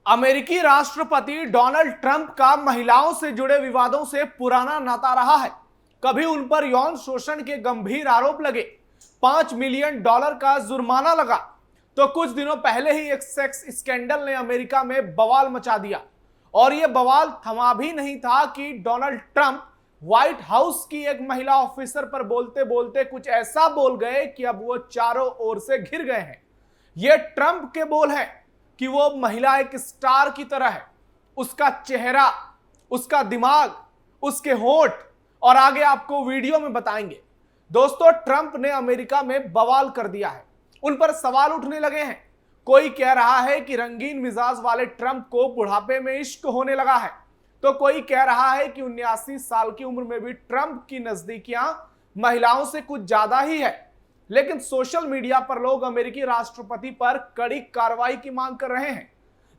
अमेरिकी राष्ट्रपति Donald Trump का महिलाओं से जुड़े विवादों से पुराना नाता रहा है। कभी उन पर यौन शोषण के गंभीर आरोप लगे, $5 मिलियन का जुर्माना लगा, तो कुछ दिनों पहले ही एक सेक्स स्कैंडल ने अमेरिका में बवाल मचा दिया। और यह बवाल थमा भी नहीं था कि डोनाल्ड ट्रंप व्हाइट हाउस की एक महिला ऑफिसर पर बोलते बोलते कुछ ऐसा बोल गए कि अब वो चारों ओर से घिर गए हैं। ये ट्रंप के बोल हैं कि वो महिला एक स्टार की तरह है। उसका चेहरा, उसका दिमाग, उसके होंठ, और आगे आपको वीडियो में बताएंगे। दोस्तों, ट्रंप ने अमेरिका में बवाल कर दिया है। उन पर सवाल उठने लगे हैं। कोई कह रहा है कि रंगीन मिजाज वाले ट्रंप को बुढ़ापे में इश्क होने लगा है, तो कोई कह रहा है कि 79 साल की उम्र में भी ट्रंप की नजदीकियां महिलाओं से कुछ ज्यादा ही है। लेकिन सोशल मीडिया पर लोग अमेरिकी राष्ट्रपति पर कड़ी कार्रवाई की मांग कर रहे हैं।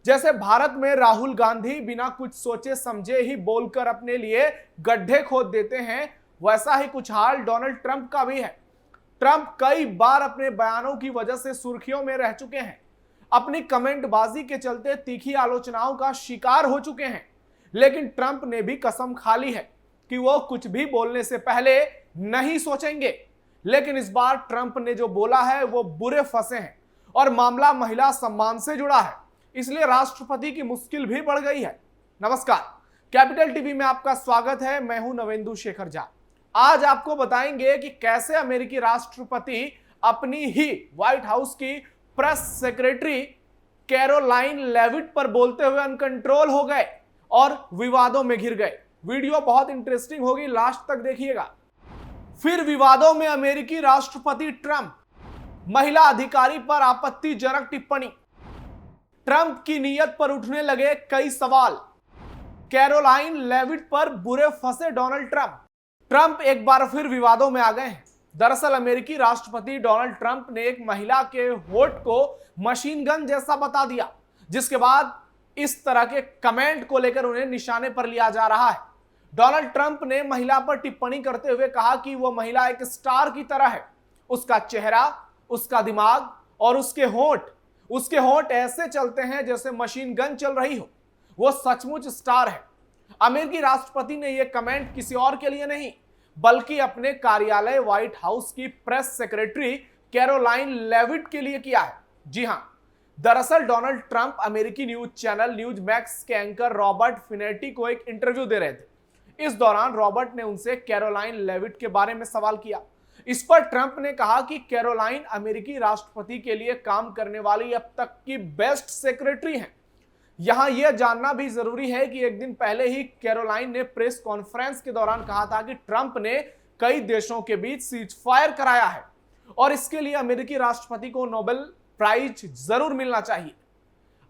जैसे भारत में राहुल गांधी बिना कुछ सोचे समझे ही बोलकर अपने लिए गड्ढे खोद देते हैं, वैसा ही कुछ हाल डोनाल्ड ट्रंप का भी है। ट्रंप कई बार अपने बयानों की वजह से सुर्खियों में रह चुके हैं। अपनी कमेंटबाजी के चलते तीखी आलोचनाओं का शिकार हो चुके हैं। लेकिन ट्रंप ने भी कसम खा ली है कि वो कुछ भी बोलने से पहले नहीं सोचेंगे। लेकिन इस बार ट्रंप ने जो बोला है वो बुरे फंसे हैं और मामला महिला सम्मान से जुड़ा है, इसलिए राष्ट्रपति की मुश्किल भी बढ़ गई है। नमस्कार, कैपिटल टीवी में आपका स्वागत है। मैं हूं नवेंदु शेखर झा। आज आपको बताएंगे कि कैसे अमेरिकी राष्ट्रपति अपनी ही व्हाइट हाउस की प्रेस सेक्रेटरी कैरोलाइन लेविट पर बोलते हुए अनकंट्रोल हो गए और विवादों में घिर गए। वीडियो बहुत इंटरेस्टिंग होगी, लास्ट तक देखिएगा। फिर विवादों में अमेरिकी राष्ट्रपति ट्रंप, महिला अधिकारी पर आपत्तिजनक टिप्पणी, ट्रंप की नीयत पर उठने लगे कई सवाल, कैरोलाइन लेविट पर बुरे फंसे डोनाल्ड ट्रंप। ट्रंप एक बार फिर विवादों में आ गए हैं। दरअसल अमेरिकी राष्ट्रपति डोनाल्ड ट्रंप ने एक महिला के होठ को मशीन गन जैसा बता दिया, जिसके बाद इस तरह के कमेंट को लेकर उन्हें निशाने पर लिया जा रहा है। डोनाल्ड ट्रंप ने महिला पर टिप्पणी करते हुए कहा कि वो महिला एक स्टार की तरह है। उसका चेहरा, उसका दिमाग और उसके होंठ ऐसे चलते हैं जैसे मशीन गन चल रही हो। वो सचमुच स्टार है। अमेरिकी राष्ट्रपति ने यह कमेंट किसी और के लिए नहीं, बल्कि अपने कार्यालय व्हाइट हाउस की प्रेस सेक्रेटरी कैरोलाइन लेविट के लिए किया है। जी हां, दरअसल डोनाल्ड ट्रंप अमेरिकी न्यूज चैनल न्यूज मैक्स के एंकर रॉबर्ट फिनेटी को एक इंटरव्यू दे रहे थे। इस दौरान रॉबर्ट ने उनसे कैरोलाइन लेविट के बारे में सवाल किया। इस पर ट्रंप ने कहा कि कैरोलाइन अमेरिकी राष्ट्रपति के लिए काम करने वाली अब तक की बेस्ट सेक्रेटरी हैं। यहां यह जानना भी जरूरी है कि एक दिन पहले ही कैरोलाइन ने प्रेस कॉन्फ्रेंस के दौरान कहा था कि ट्रंप ने कई देशों के बीच सीज फायर कराया है और इसके लिए अमेरिकी राष्ट्रपति को नोबेल प्राइज जरूर मिलना चाहिए।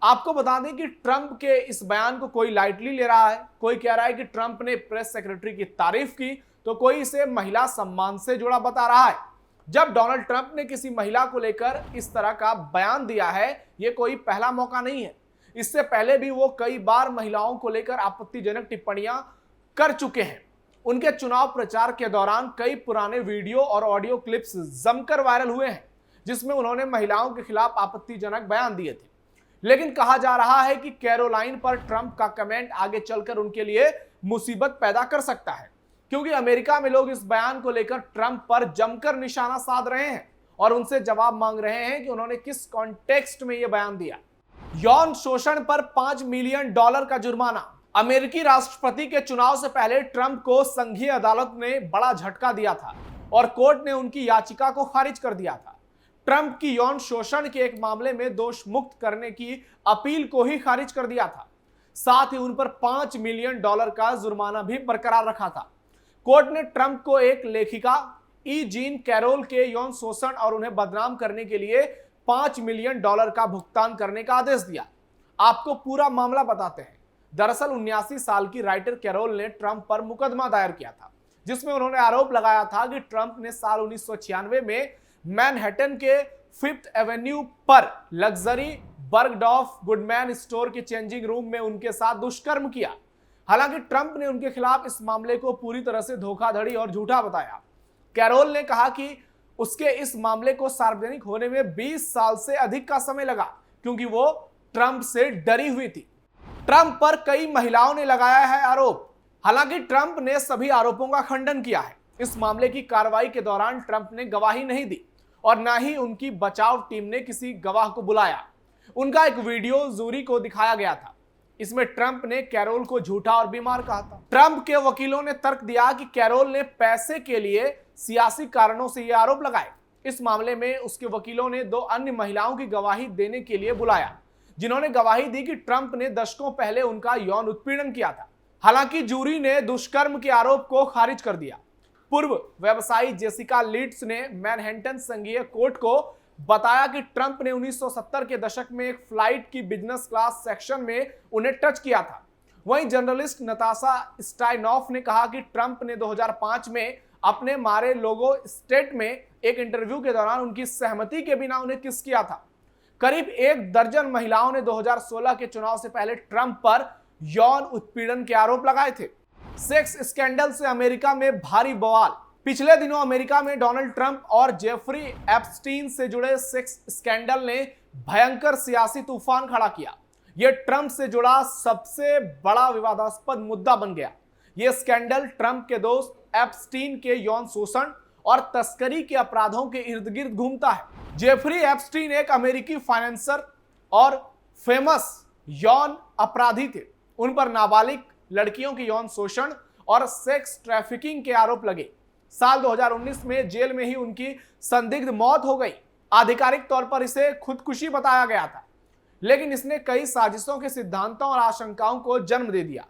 आपको बता दें कि ट्रंप के इस बयान को कोई लाइटली ले रहा है। कोई कह रहा है कि ट्रंप ने प्रेस सेक्रेटरी की तारीफ की, तो कोई इसे महिला सम्मान से जुड़ा बता रहा है। जब डोनाल्ड ट्रंप ने किसी महिला को लेकर इस तरह का बयान दिया है, यह कोई पहला मौका नहीं है। इससे पहले भी वो कई बार महिलाओं को लेकर आपत्तिजनक टिप्पणियां कर चुके हैं। उनके चुनाव प्रचार के दौरान कई पुराने वीडियो और ऑडियो क्लिप्स जमकर वायरल हुए हैं, जिसमें उन्होंने महिलाओं के खिलाफ आपत्तिजनक बयान दिए थे। लेकिन कहा जा रहा है कि कैरोलाइन पर ट्रंप का कमेंट आगे चलकर उनके लिए मुसीबत पैदा कर सकता है, क्योंकि अमेरिका में लोग इस बयान को लेकर ट्रंप पर जमकर निशाना साध रहे हैं और उनसे जवाब मांग रहे हैं कि उन्होंने किस कॉन्टेक्स्ट में यह बयान दिया। यौन शोषण पर $5 मिलियन का जुर्माना। अमेरिकी राष्ट्रपति के चुनाव से पहले ट्रंप को संघीय अदालत ने बड़ा झटका दिया था और कोर्ट ने उनकी याचिका को खारिज कर दिया था। ट्रंप की यौन शोषण के एक मामले में दोष मुक्त करने की अपील को ही खारिज कर दिया था। साथ ही उन पर $5 मिलियन का जुर्माना भी बरकरार रखा था। कोर्ट ने ट्रंप को एक लेखिका ई जीन कैरोल के यौन शोषण और उन्हें बदनाम करने के लिए $5 मिलियन का भुगतान करने का आदेश दिया। आपको पूरा मामला बताते हैं। दरअसल 79 साल की राइटर कैरोल ने ट्रंप पर मुकदमा दायर किया था, जिसमें उन्होंने आरोप लगाया था कि ट्रंप ने साल 1996 में मैनहट्टन के 5th एवेन्यू पर लग्जरी बर्गडॉर्फ गुडमैन स्टोर के चेंजिंग रूम में उनके साथ दुष्कर्म किया। हालांकि ट्रंप ने उनके खिलाफ इस मामले को पूरी तरह से धोखाधड़ी और झूठा बताया। कैरोल ने कहा कि उसके इस मामले को सार्वजनिक होने में 20 साल से अधिक का समय लगा, क्योंकि वो ट्रंप से डरी हुई थी। ट्रंप पर कई महिलाओं ने लगाया है आरोप। हालांकि ट्रंप ने सभी आरोपों का खंडन किया है। इस मामले की कार्रवाई के दौरान ट्रंप ने गवाही नहीं दी और न ही उनकी बचाव टीम ने किसी गवाह को बुलाया। उनका एक वीडियो जूरी को दिखाया गया था। इसमें ट्रंप ने कैरोल को झूठा और बीमार कहा था। ट्रंप के वकीलों ने तर्क दिया कि कैरोल ने पैसे के लिए सियासी कारणों से ये आरोप लगाए। इस मामले में उसके वकीलों ने 2 अन्य महिलाओं की गवाही देने के लिए बुलाया, जिन्होंने गवाही दी कि ट्रंप ने दशकों पहले उनका यौन उत्पीड़न किया था। हालांकि जूरी ने दुष्कर्म के आरोप को खारिज कर दिया। पूर्व व्यवसायी जेसिका लीड्स ने मैनहट्टन संघीय कोर्ट को बताया कि ट्रंप ने 1970 के दशक में एक फ्लाइट की बिजनेस क्लास सेक्शन में उन्हें टच किया था। वहीं जर्नलिस्ट नताशा स्टाइनॉफ ने कहा कि ट्रंप ने 2005 में अपने मारे लोगो स्टेट में एक इंटरव्यू के दौरान उनकी सहमति के बिना उन्हें किस किया था। करीब 1 दर्जन महिलाओं ने 2016 के चुनाव से पहले ट्रंप पर यौन उत्पीड़न के आरोप लगाए थे। सेक्स स्कैंडल से अमेरिका में भारी बवाल। पिछले दिनों अमेरिका में डोनाल्ड ट्रंप और जेफरी एप्स्टीन से जुड़े सेक्स स्कैंडल ने भयंकर सियासी तूफान खड़ा किया। यह ट्रंप से जुड़ा सबसे बड़ा विवादास्पद मुद्दा बन गया। यह स्कैंडल ट्रंप के दोस्त एप्स्टीन के यौन शोषण और तस्करी के अपराधों के इर्द गिर्द घूमता है। जेफरी एप्स्टीन एक अमेरिकी फाइनेंसर और फेमस यौन अपराधी थे। उन पर नाबालिग लड़कियों के यौन शोषण और सेक्स ट्रैफिकिंग के आरोप लगे। साल 2019 में जेल में ही उनकी संदिग्ध मौत हो गई। आधिकारिक तौर पर इसे खुदकुशी बताया गया था, लेकिन इसने कई साजिशों के सिद्धांतों और आशंकाओं को जन्म दे दिया।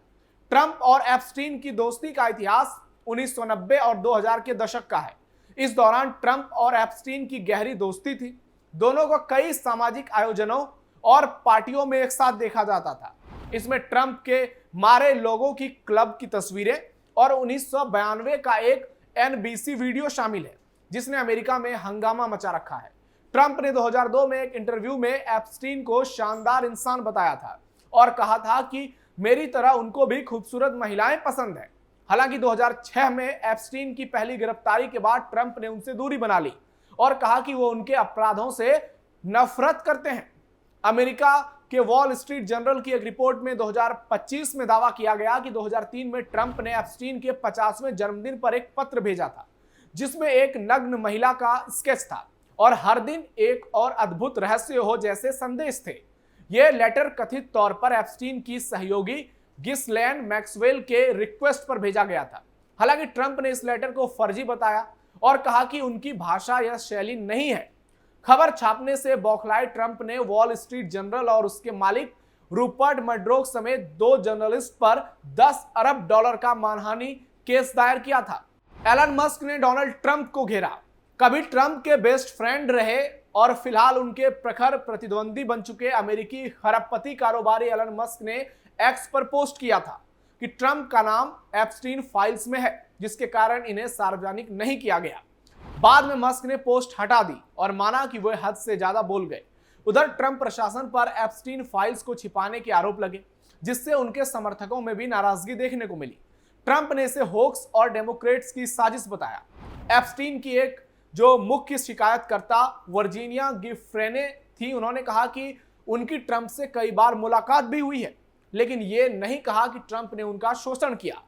ट्रंप और एप्स्टीन की दोस्ती का इतिहास 1990 और 2000 के दशक का है। इस दौरान ट्रंप और एप्स्टीन की गहरी दोस्ती थी। दोनों को कई सामाजिक आयोजनों और पार्टियों में एक साथ देखा जाता था। इसमें ट्रंप के मारे लोगों की क्लब की तस्वीरें और 1992 का एक NBC वीडियो शामिल है, जिसने अमेरिका में हंगामा मचा रखा है। ट्रंप ने 2002 में एक इंटरव्यू में एप्स्टीन को शानदार इंसान बताया था और कहा था कि मेरी तरह उनको भी खूबसूरत महिलाएं पसंद है। हालांकि 2006 में एप्स्टीन की पहली गिरफ्तारी के बाद ट्रंप ने उनसे दूरी बना ली और कहा कि वो उनके अपराधों से नफरत करते हैं। अमेरिका के वॉल स्ट्रीट जर्नल की एक रिपोर्ट में 2025 में दावा किया गया कि 2003 में ट्रंप ने एप्स्टीन के 50वें जन्मदिन पर एक पत्र भेजा था, जिसमें एक नग्न महिला का स्केच था और हर दिन एक और अद्भुत रहस्य हो जैसे संदेश थे। यह लेटर कथित तौर पर एप्स्टीन की सहयोगी गिस्लैन मैक्सवेल के रिक्वेस्ट पर भेजा गया था। हालांकि ट्रंप ने इस लेटर को फर्जी बताया और कहा कि उनकी भाषा या शैली नहीं है। खबर छापने से बौखलाए ट्रंप ने वॉल स्ट्रीट जर्नल और उसके मालिक रूपर्ट मर्डोक समेत 2 जर्नलिस्ट पर $10 अरब का मानहानि केस दायर किया था। एलन मस्क ने डोनाल्ड ट्रंप को घेरा। कभी ट्रंप के बेस्ट फ्रेंड रहे और फिलहाल उनके प्रखर प्रतिद्वंदी बन चुके अमेरिकी खरबपति कारोबारी एलन मस्क ने एक्स पर पोस्ट किया था कि ट्रंप का नाम एप्स्टीन फाइल्स में है, जिसके कारण इन्हें सार्वजनिक नहीं किया गया। बाद में मस्क ने पोस्ट हटा दी और माना कि वे हद से ज्यादा बोल गए। उधर ट्रंप प्रशासन पर एप्स्टीन फाइल्स को छिपाने के आरोप लगे, जिससे उनके समर्थकों में भी नाराजगी देखने को मिली। ट्रंप ने इसे होक्स और डेमोक्रेट्स की साजिश बताया। एप्स्टीन की एक जो मुख्य शिकायतकर्ता वर्जीनिया गिफरेने थी, उन्होंने कहा कि उनकी ट्रंप से कई बार मुलाकात भी हुई है, लेकिन ये नहीं कहा कि ट्रंप ने उनका शोषण किया।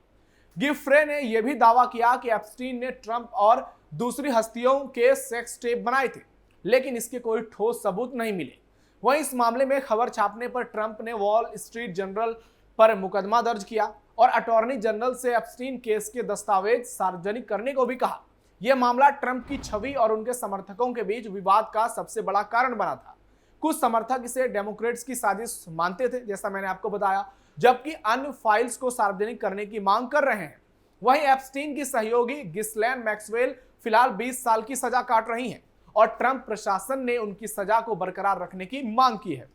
गिफरे ने यह भी दावा किया कि एप्स्टीन ने ट्रंप और दूसरी हस्तियों के सेक्स टेप बनाए थे, लेकिन इसके कोई ठोस सबूत नहीं मिले। वहीं इस मामले में खबर छापने पर ट्रंप ने वॉल स्ट्रीट जर्नल पर मुकदमा दर्ज किया और अटॉर्नी जनरल से एप्स्टीन केस के दस्तावेज सार्वजनिक करने को भी कहा। यह मामला ट्रंप की छवि और उनके समर्थकों के बीच विवाद का सबसे बड़ा कारण बना था। कुछ समर्थक इसे डेमोक्रेट्स की साजिश मानते थे, जैसा मैंने आपको बताया, जबकि अन्य फाइल्स को सार्वजनिक करने की मांग कर रहे हैं। वहीं एप्स्टीन की सहयोगी गिस्लैन मैक्सवेल फिलहाल 20 साल की सजा काट रही हैं और ट्रंप प्रशासन ने उनकी सजा को बरकरार रखने की मांग की है।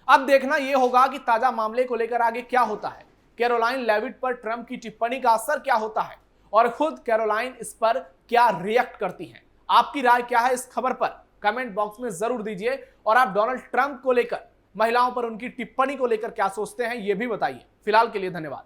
अब देखना यह होगा कि ताजा मामले को लेकर आगे क्या होता है। कैरोलाइन लेविट पर ट्रंप की टिप्पणी का असर क्या होता है और खुद कैरोलाइन इस पर क्या रिएक्ट करती हैं। आपकी राय क्या है इस खबर पर कमेंट बॉक्स में जरूर दीजिए और आप डोनाल्ड ट्रंप को लेकर, महिलाओं पर उनकी टिप्पणी को लेकर क्या सोचते हैं, यह भी बताइए। फिलहाल के लिए धन्यवाद।